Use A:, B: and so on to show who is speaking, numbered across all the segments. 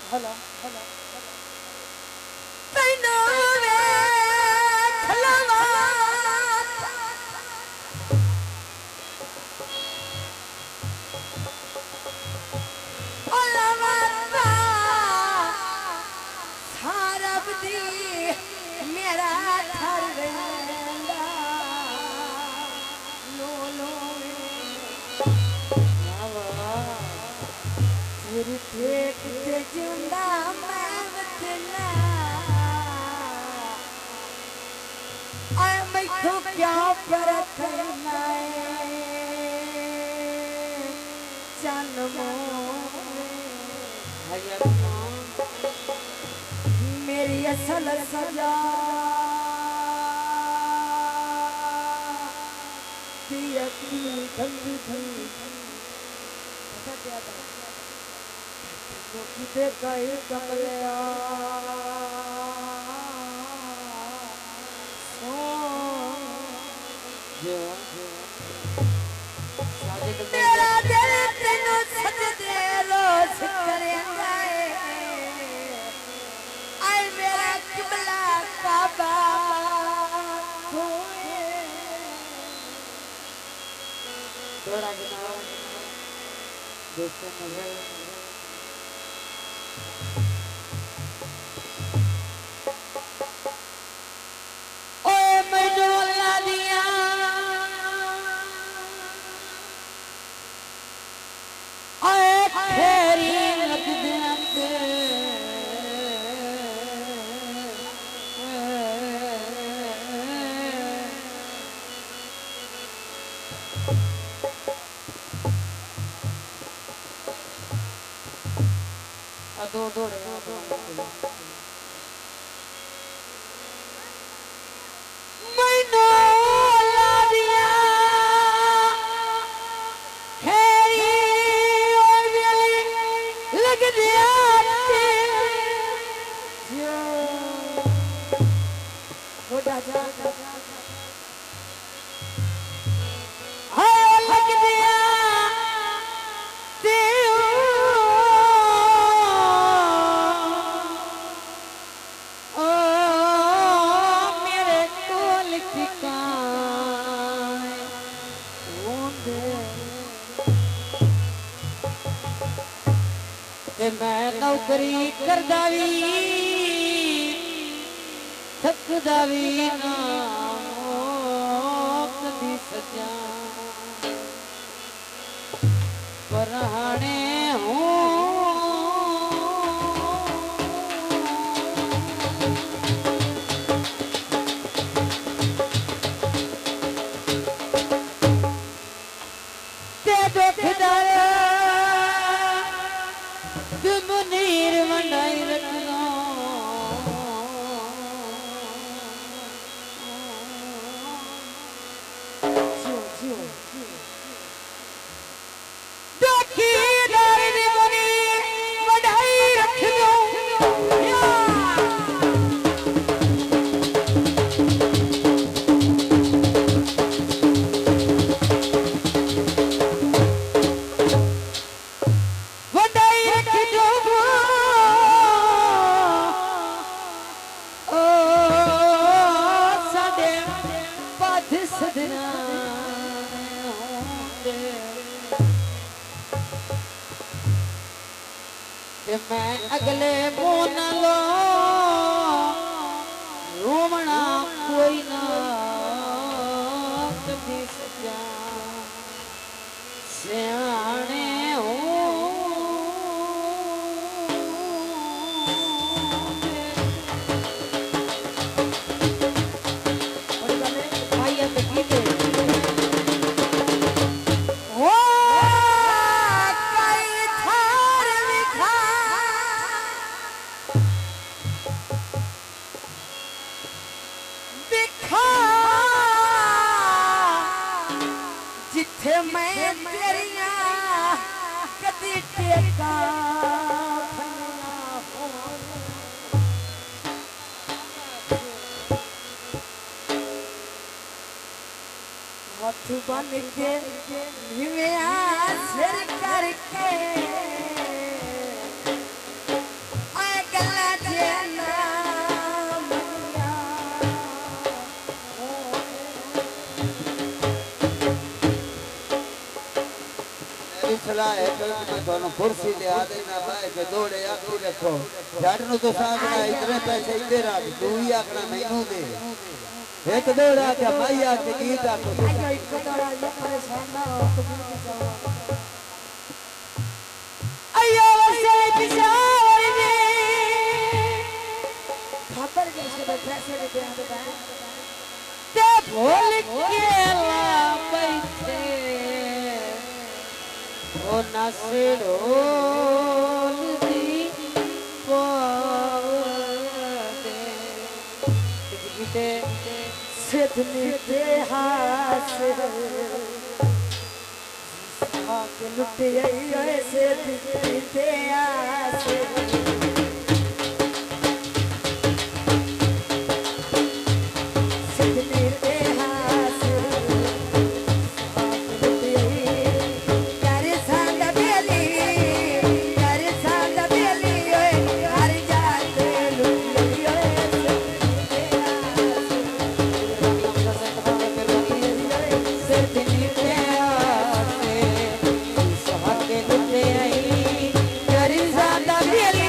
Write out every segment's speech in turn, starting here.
A: Hello hello
B: मेरा जिंदा मैं तो क्या परत जन्मो मेरी असल सजा किते कई कमलिया मेरा दिल तेनू सजदे रोज करेंदा आए मेरा किबला काबा थोड़ा गिनाओ दोस्तों मजे दो मैं नौकरी करदा भी थकदा भी ना कदी सजा पर हाणे हूँ ते दुखदार मुनीर मंडाई रखना देखी दारी मुनी मंडाई रखना मैं अगले बोन लो रोमना कोई ना कभी सजा सियाने मैं तेरिया कदी टेका तू बन के निमिया सिर करके आए गला जेना मनिया
C: मेरी सलाह है कि मैं दोनों कुर्सी ले आ देना भाई के दौड़े आखी रखो जट नु तो सामने इतने पैसे इधर आ तू ही आखना मैनू दे एक दौड़ा के मैया के गीत आखो
B: आयो एक दौड़ा ये परेशान ना हो तो भी जाओ आयो से पिछाड़ दे खबर कैसे पैसे दे दे ते भूल के ला बैठे ओ नसरोल दी पावदे गीते सिद्धनी दे हास आके लुटे आए सिद्धनी दे आस सिद्धनी दे हास Really?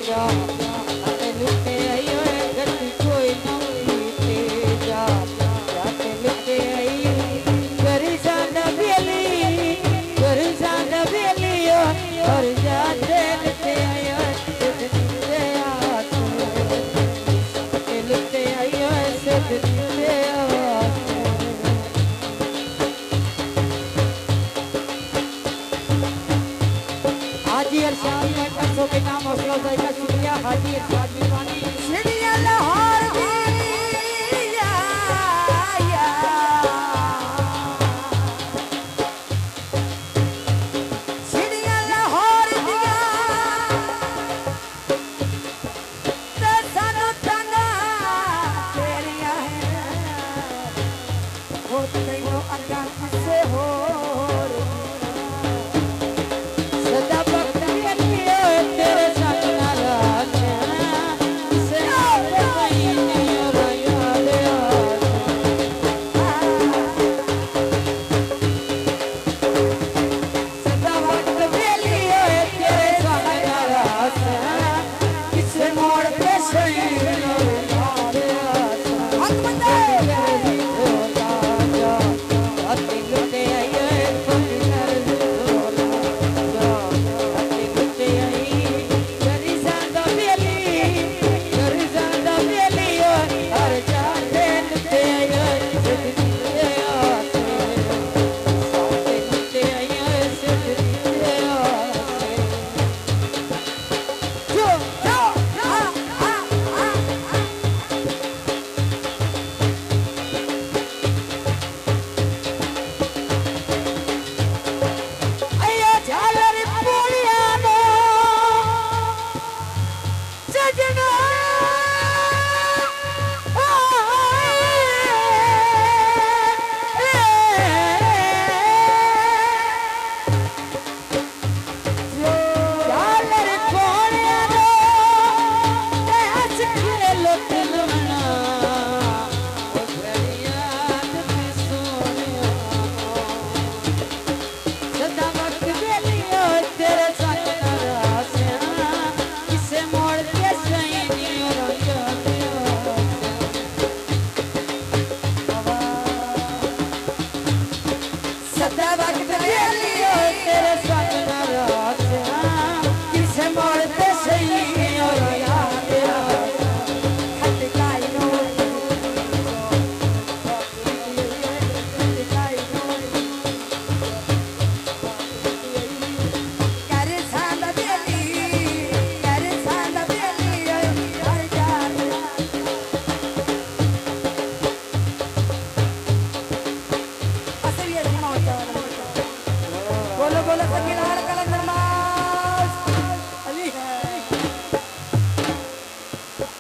B: जा जाते लुटे आयो गति कोई नहीं ते जा जाते लुटे आई कर जाना बेली और जाते लुटे आयो ते आते लुटे आयो से ते हाजी अरशाद में 800 के नाम हौसला का शुक्रिया हाजी अरशाद